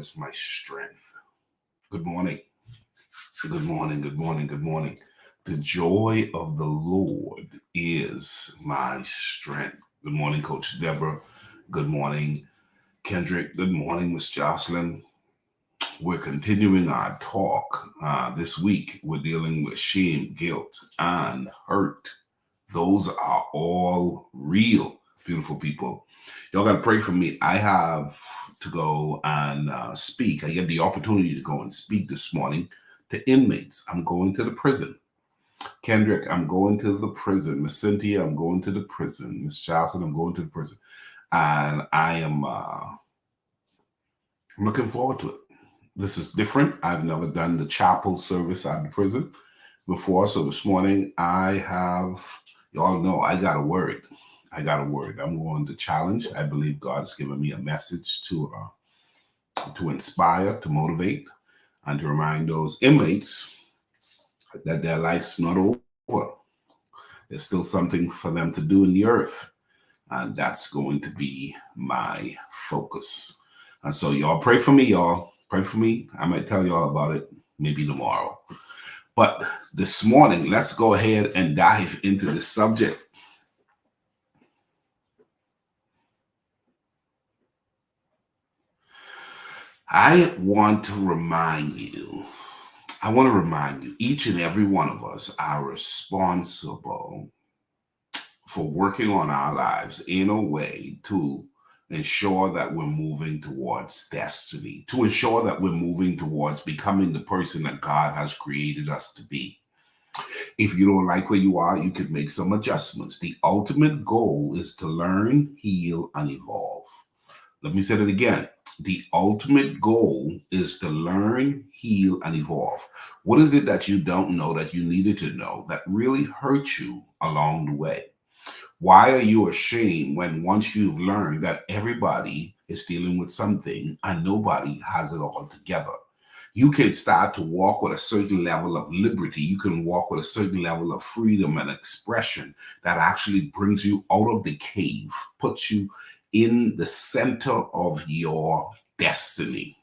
is my strength. Good morning. Good morning. Good morning. Good morning. The joy of the Lord is my strength. Good morning, Coach Deborah. Good morning, Kendrick. Good morning, Miss Jocelyn. We're continuing our talk this week. We're dealing with shame, guilt, and hurt. Those are all real, beautiful people. Y'all got to pray for me. I have to go and speak. I get the opportunity to go and speak this morning to inmates. I'm going to the prison. Kendrick, I'm going to the prison. Miss Cynthia, I'm going to the prison. Miss Johnson, I'm going to the prison. And I am I'm looking forward to it. This is different. I've never done the chapel service at the prison before. So this morning y'all know I got a word. I'm going to challenge. I believe God has given me a message to inspire, to motivate, and to remind those inmates that their life's not over. There's still something for them to do in the earth. And that's going to be my focus. And so y'all pray for me, y'all. Pray for me. I might tell y'all about it maybe tomorrow. But this morning, let's go ahead and dive into this subject. I want to remind you, each and every one of us are responsible for working on our lives in a way to ensure that we're moving towards destiny, to ensure that we're moving towards becoming the person that God has created us to be. If you don't like where you are, you can make some adjustments. The ultimate goal is to learn, heal, and evolve. Let me say that again. The ultimate goal is to learn, heal, and evolve. What is it that you don't know that you needed to know that really hurt you along the way? Why are you ashamed when once you've learned that everybody is dealing with something and nobody has it all together? You can start to walk with a certain level of liberty. You can walk with a certain level of freedom and expression that actually brings you out of the cave, puts you in the center of your destiny.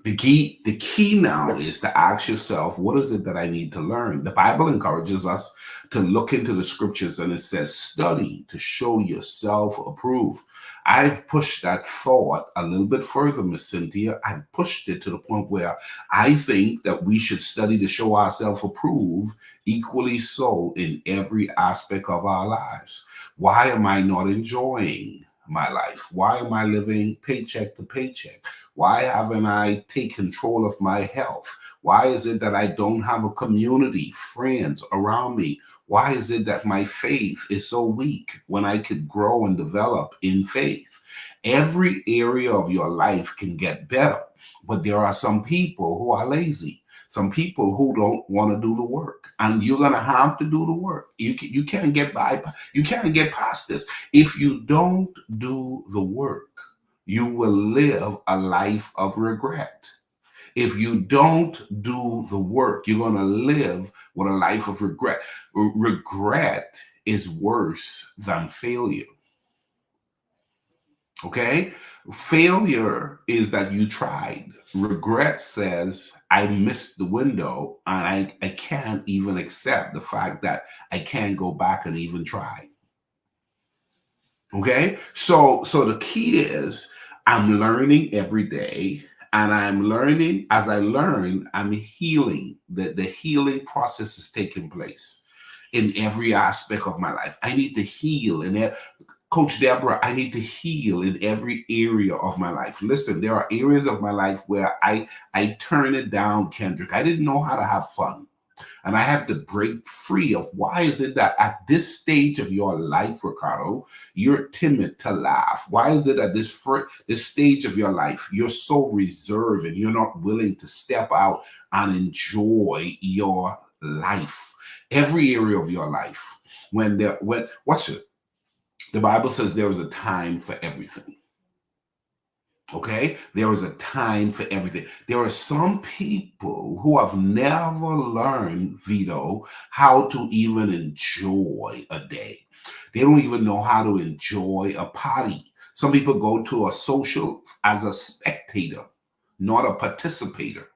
The key now is to ask yourself, what is it that I need to learn? The Bible encourages us to look into the scriptures, and it says, study to show yourself approved. I've pushed that thought a little bit further, Miss Cynthia. I've pushed it to the point where I think that we should study to show ourselves approved, equally so in every aspect of our lives. Why am I not enjoying my life? Why am I living paycheck to paycheck? Why haven't I taken control of my health? Why is it that I don't have a community, friends around me? Why is it that my faith is so weak when I could grow and develop in faith? Every area of your life can get better, but there are some people who are lazy. Some people who don't want to do the work, and you're going to have to do the work. You can't get by. You can't get past this. If you don't do the work, you will live a life of regret. If you don't do the work, you're going to live with a life of regret. Regret is worse than failure. Okay? Failure is that you tried. Regret says, I missed the window and I can't even accept the fact that I can't go back and even try. Okay? So the key is I'm learning every day, and I'm learning. As I learn, I'm healing. The healing process is taking place in every aspect of my life. I need to heal in it. Coach Deborah, I need to heal in every area of my life. Listen, there are areas of my life where I turn it down, Kendrick. I didn't know how to have fun. And I have to break free of why is it that at this stage of your life, Ricardo, you're timid to laugh? Why is it at this stage of your life, you're so reserved and you're not willing to step out and enjoy your life? Every area of your life. Watch it. The Bible says there is a time for everything. Okay? There is a time for everything. There are some people who have never learned, Vito, how to even enjoy a day. They don't even know how to enjoy a party. Some people go to a social as a spectator. not a participator.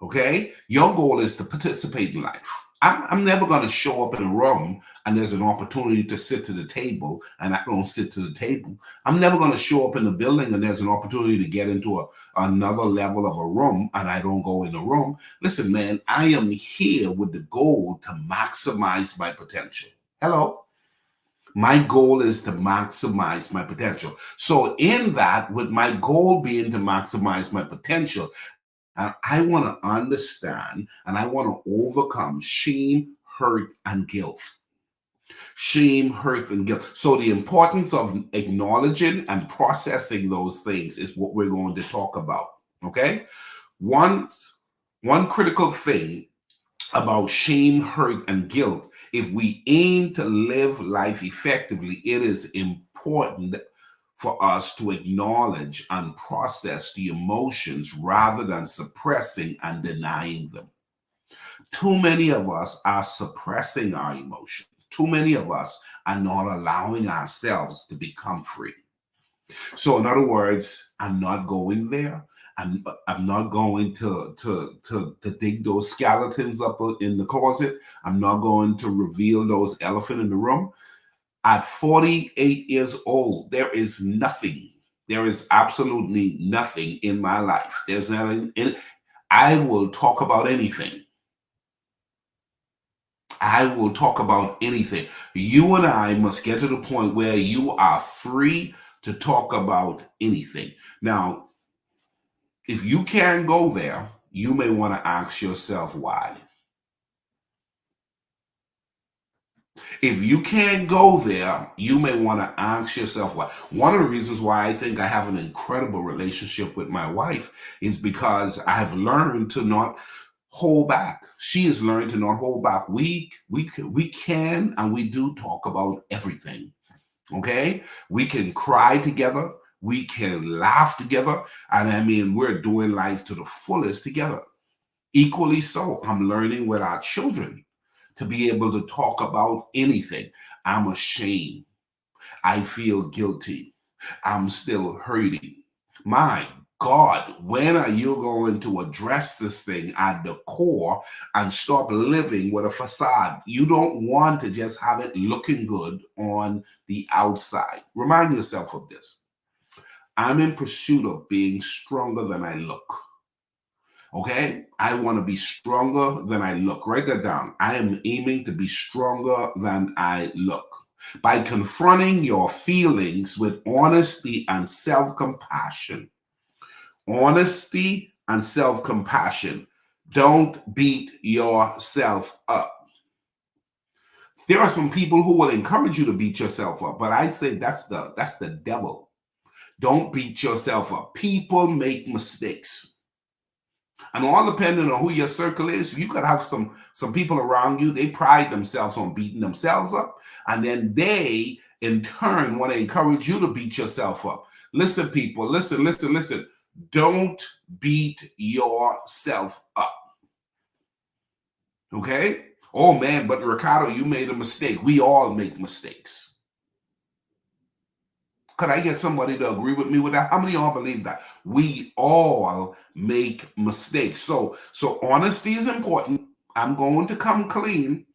Okay? Your goal is to participate in life. I'm never going to show up in a room and there's an opportunity to sit to the table and I don't sit to the table. I'm never going to show up in a building and there's an opportunity to get into another level of a room and I don't go in the room. Listen, man, I am here with the goal to maximize my potential. Hello? My goal is to maximize my potential. So, in that, with my goal being to maximize my potential, and I want to understand and I want to overcome shame, hurt, and guilt. Shame, hurt, and guilt. So, the importance of acknowledging and processing those things is what we're going to talk about. Okay? One, one critical thing about shame, hurt, and guilt, if we aim to live life effectively, it is important for us to acknowledge and process the emotions rather than suppressing and denying them. Too many of us are suppressing our emotions. Too many of us are not allowing ourselves to become free. So, in other words, I'm not going there. I'm not going to dig those skeletons up in the closet. I'm not going to reveal those elephant in the room. At 48 years old, there is nothing. There is absolutely nothing in my life. There's nothing in. I will talk about anything. I will talk about anything. You and I must get to the point where you are free to talk about anything. Now, if you can't go there, you may want to ask yourself why. If you can't go there, you may want to ask yourself why. One of the reasons why I think I have an incredible relationship with my wife is because I have learned to not hold back. She has learned to not hold back. We can and we do talk about everything. Okay? We can cry together. We can laugh together. And I mean, we're doing life to the fullest together. Equally so, I'm learning with our children to be able to talk about anything. I'm ashamed. I feel guilty. I'm still hurting. My God, when are you going to address this thing at the core and stop living with a facade? You don't want to just have it looking good on the outside. Remind yourself of this. I'm in pursuit of being stronger than I look. Okay, I want to be stronger than I look. Write that down. I am aiming to be stronger than I look. By confronting your feelings with honesty and self compassion. Honesty and self compassion. Don't beat yourself up. There are some people who will encourage you to beat yourself up, but I say that's the devil. Don't beat yourself up. People make mistakes. And all depending on who your circle is, you could have some people around you, they pride themselves on beating themselves up. And then they, in turn, want to encourage you to beat yourself up. Listen, people, listen. Don't beat yourself up. Okay? Oh, man, but Ricardo, you made a mistake. We all make mistakes. Could I get somebody to agree with me with that? How many of y'all believe that? We all make mistakes. So honesty is important. I'm going to come clean.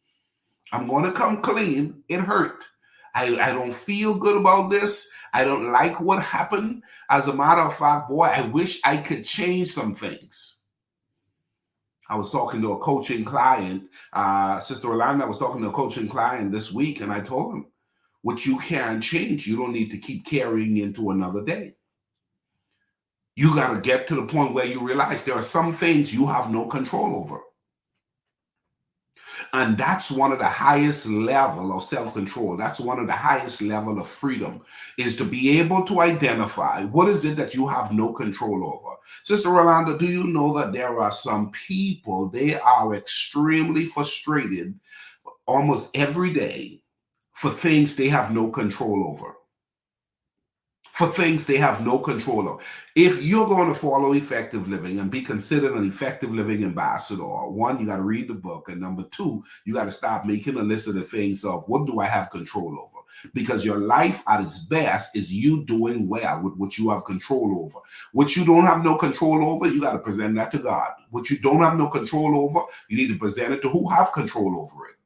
I'm going to come clean. It hurt. I don't feel good about this. I don't like what happened. As a matter of fact, boy, I wish I could change some things. I was talking to a coaching client, Sister Rolanda, I was talking to a coaching client this week, and I told him, what you can change, you don't need to keep carrying into another day. You got to get to the point where you realize there are some things you have no control over. And that's one of the highest level of self-control. That's one of the highest level of freedom, is to be able to identify what is it that you have no control over. Sister Rolanda, do you know that there are some people, they are extremely frustrated almost every day for things they have no control over. For things they have no control of. If you're going to follow effective living and be considered an effective living ambassador, one, you got to read the book. And number two, you got to stop making a list of the things of what do I have control over? because your life at its best is you doing well with what you have control over. What you don't have no control over, you got to present that to God. What you don't have no control over, you need to present it to who have control over it.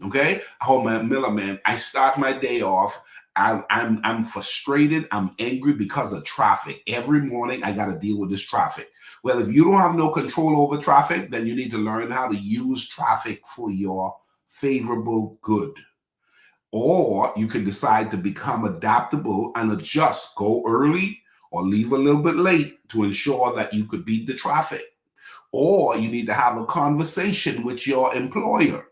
Okay, Miller, man, I start my day off. I'm frustrated. I'm angry because of traffic. Every morning I got to deal with this traffic. Well, if you don't have no control over traffic, then you need to learn how to use traffic for your favorable good. Or you can decide to become adaptable and adjust, go early or leave a little bit late to ensure that you could beat the traffic. Or you need to have a conversation with your employer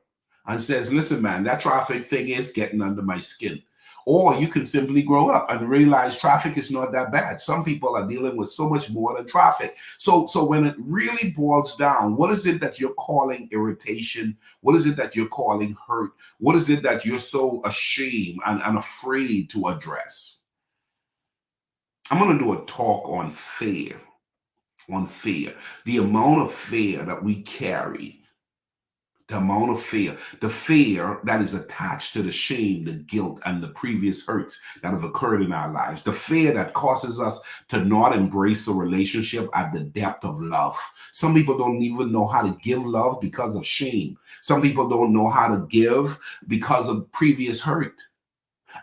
and says, listen, man, that traffic thing is getting under my skin. Or you can simply grow up and realize traffic is not that bad. Some people are dealing with so much more than traffic. So when it really boils down, what is it that you're calling irritation? What is it that you're calling hurt? What is it that you're so ashamed and afraid to address? I'm going to do a talk on fear. On fear, the amount of fear that we carry, the amount of fear, the fear that is attached to the shame, the guilt, and the previous hurts that have occurred in our lives, the fear that causes us to not embrace a relationship at the depth of love. Some people don't even know how to give love because of shame. Some people don't know how to give because of previous hurt.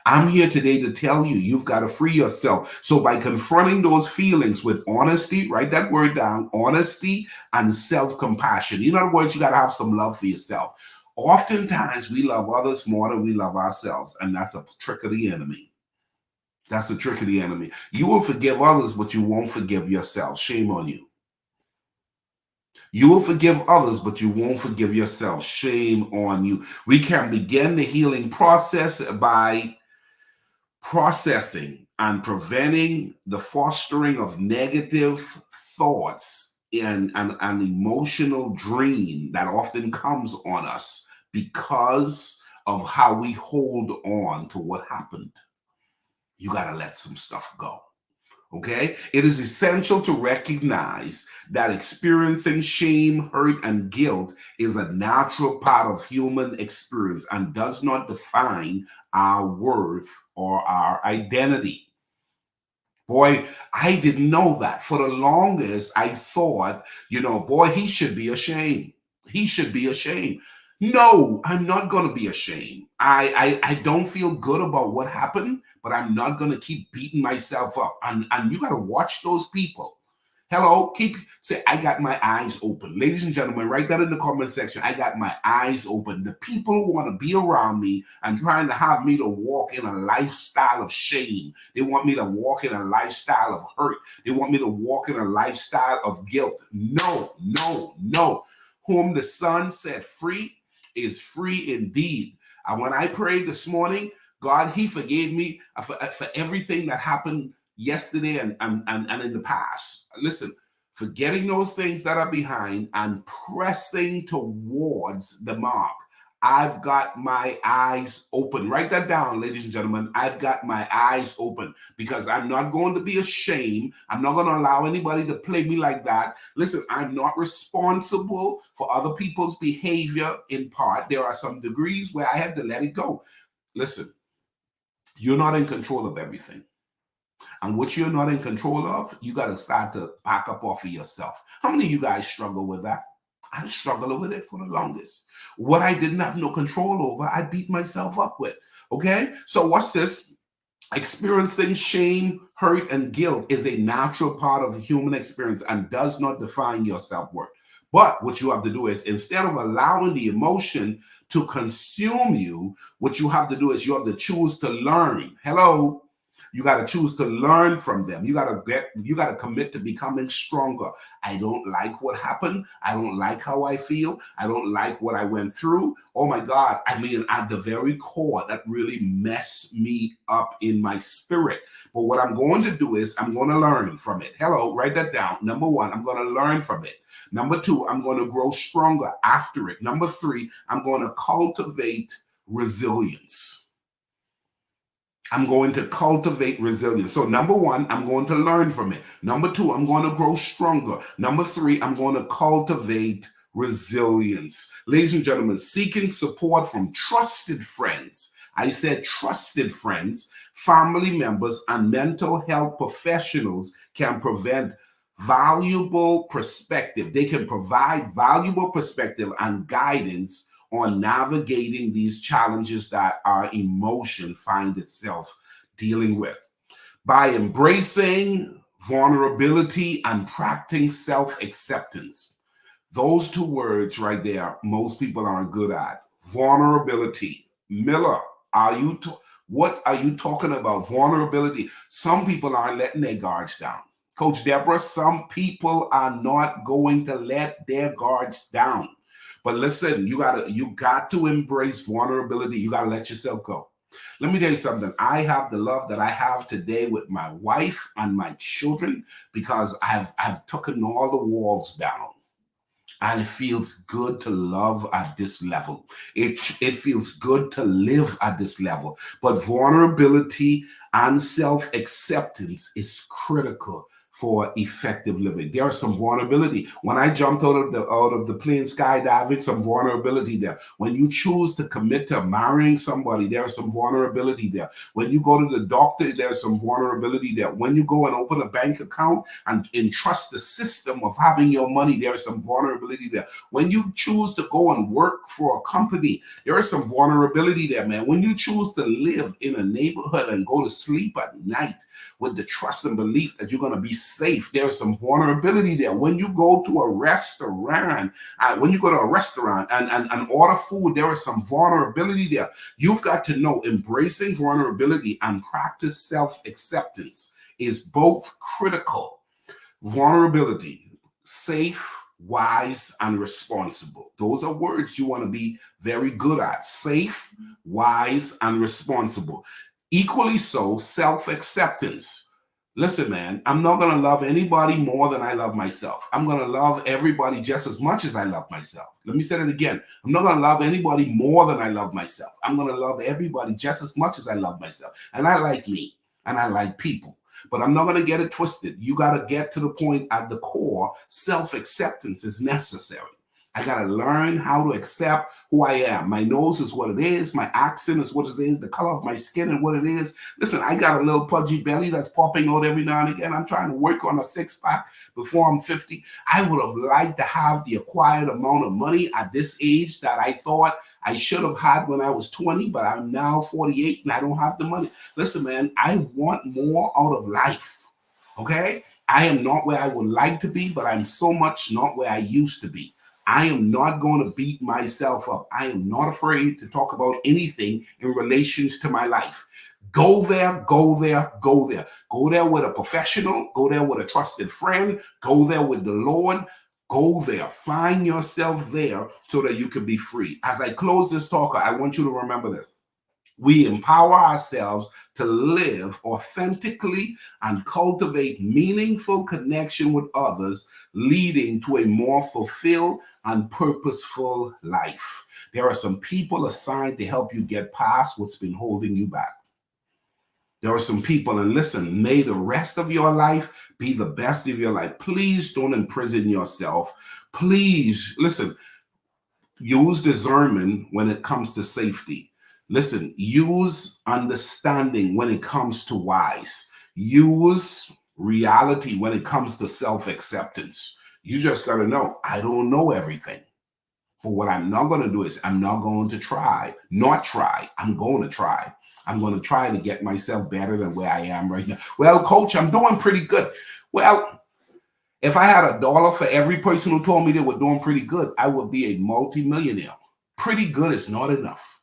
I'm here today to tell you, you've got to free yourself. So by confronting those feelings with honesty, write that word down, honesty and self-compassion. In other words, you got to have some love for yourself. Oftentimes we love others more than we love ourselves. And that's a trick of the enemy. That's a trick of the enemy. You will forgive others, but you won't forgive yourself. Shame on you. You will forgive others, but you won't forgive yourself. Shame on you. We can begin the healing process by processing and preventing the fostering of negative thoughts and an emotional drain that often comes on us because of how we hold on to what happened. You got to let some stuff go. Okay? It is essential to recognize that experiencing shame, hurt, and guilt is a natural part of human experience and does not define our worth or our identity. Boy, I didn't know that. For the longest, I thought, boy, he should be ashamed. He should be ashamed. No, I'm not going to be ashamed. I don't feel good about what happened, but I'm not going to keep beating myself up. And you got to watch those people. Hello, say, I got my eyes open. Ladies and gentlemen, write that in the comment section. I got my eyes open. The people who want to be around me and trying to have me to walk in a lifestyle of shame. They want me to walk in a lifestyle of hurt. They want me to walk in a lifestyle of guilt. No, no, no. Whom the Son set free is free indeed. And when I prayed this morning, God, he forgave me for everything that happened yesterday and in the past. Listen, forgetting those things that are behind and pressing towards the mark. I've got my eyes open. Write that down, ladies and gentlemen. I've got my eyes open because I'm not going to be ashamed. I'm not going to allow anybody to play me like that. Listen, I'm not responsible for other people's behavior in part. There are some degrees where I have to let it go. Listen, you're not in control of everything. And what you're not in control of, you got to start to back up off of yourself. How many of you guys struggle with that? I struggled with it for the longest. What I didn't have no control over, I beat myself up with. Okay? So watch this. Experiencing shame, hurt, and guilt is a natural part of the human experience and does not define your self-worth. But what you have to do is, instead of allowing the emotion to consume you, what you have to do is you have to choose to learn. Hello? You got to choose to learn from them. You got to commit to becoming stronger. I don't like what happened. I don't like how I feel. I don't like what I went through. Oh my God. I mean, at the very core, that really messed me up in my spirit. But what I'm going to do is I'm going to learn from it. Hello, write that down. Number one, I'm going to learn from it. Number two, I'm going to grow stronger after it. Number three, I'm going to cultivate resilience. I'm going to cultivate resilience. So number one, I'm going to learn from it. Number two, I'm going to grow stronger. Number three, I'm going to cultivate resilience. Ladies and gentlemen, seeking support from trusted friends I said trusted friends, family members, and mental health professionals can prevent valuable perspective. They can provide valuable perspective and guidance on navigating these challenges that our emotion find itself dealing with. By embracing vulnerability and practicing self-acceptance, those two words right there, most people aren't good at. Vulnerability. Miller, are you what are you talking about? Vulnerability. Some people aren't letting their guards down. Coach Deborah, some people are not going to let their guards down. But listen, you got to embrace vulnerability. You got to let yourself go. Let me tell you something. I have the love that I have today with my wife and my children because I've taken all the walls down. And it feels good to love at this level. It feels good to live at this level. But vulnerability and self-acceptance is critical for effective living. There's some vulnerability. When I jumped out of the plane skydiving, some vulnerability there. When you choose to commit to marrying somebody, there's some vulnerability there. When you go to the doctor, there's some vulnerability there. When you go and open a bank account and entrust the system of having your money, there's some vulnerability there. When you choose to go and work for a company, there is some vulnerability there, man. When you choose to live in a neighborhood and go to sleep at night with the trust and belief that you're going to be safe, there's some vulnerability there. When you go to a restaurant, and order food, there is some vulnerability there. You've got to know embracing vulnerability and practice self-acceptance is both critical. Vulnerability, safe, wise, and responsible. Those are words you want to be very good at. Safe, wise, and responsible. Equally so, self-acceptance. Listen, man, I'm not going to love anybody more than I love myself. I'm going to love everybody just as much as I love myself. Let me say it again. I'm not going to love anybody more than I love myself. I'm going to love everybody just as much as I love myself. And I like me, and I like people. But I'm not going to get it twisted. You got to get to the point at the core. Self-acceptance is necessary. I got to learn how to accept who I am. My nose is what it is. My accent is what it is. The color of my skin is what it is. Listen, I got a little pudgy belly that's popping out every now and again. I'm trying to work on a six-pack before I'm 50. I would have liked to have the acquired amount of money at this age that I thought I should have had when I was 20, but I'm now 48 and I don't have the money. Listen, man, I want more out of life, okay? I am not where I would like to be, but I'm so much not where I used to be. I am not going to beat myself up. I am not afraid to talk about anything in relations to my life. Go there, go there, go there. Go there with a professional. Go there with a trusted friend. Go there with the Lord. Go there. Find yourself there so that you can be free. As I close this talk, I want you to remember this. We empower ourselves to live authentically and cultivate meaningful connection with others, leading to a more fulfilled and purposeful life. There are some people assigned to help you get past what's been holding you back. There are some people, and listen, may the rest of your life be the best of your life. Please don't imprison yourself. Please, listen, use discernment when it comes to safety. Listen, use understanding when it comes to wise. Use reality when it comes to self-acceptance. You just got to know, I don't know everything. But what I'm not going to do is I'm not going to try. Not try. I'm going to try. I'm going to try to get myself better than where I am right now. Well, coach, I'm doing pretty good. Well, if I had $1 for every person who told me they were doing pretty good, I would be a multimillionaire. Pretty good is not enough.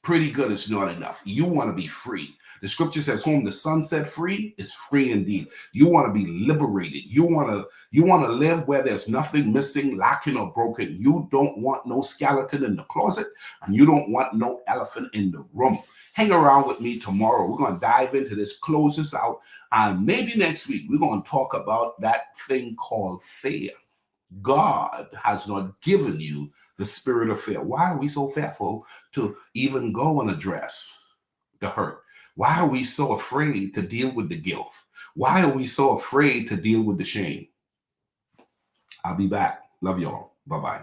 Pretty good is not enough. You want to be free. The scripture says, whom the Son set free is free indeed. You want to be liberated. You want to live where there's nothing missing, lacking, or broken. You don't want no skeleton in the closet, and you don't want no elephant in the room. Hang around with me tomorrow. We're going to dive into this, close this out, and maybe next week we're going to talk about that thing called fear. God has not given you the spirit of fear. Why are we so fearful to even go and address the hurt? Why are we so afraid to deal with the guilt? Why are we so afraid to deal with the shame? I'll be back. Love y'all. Bye-bye.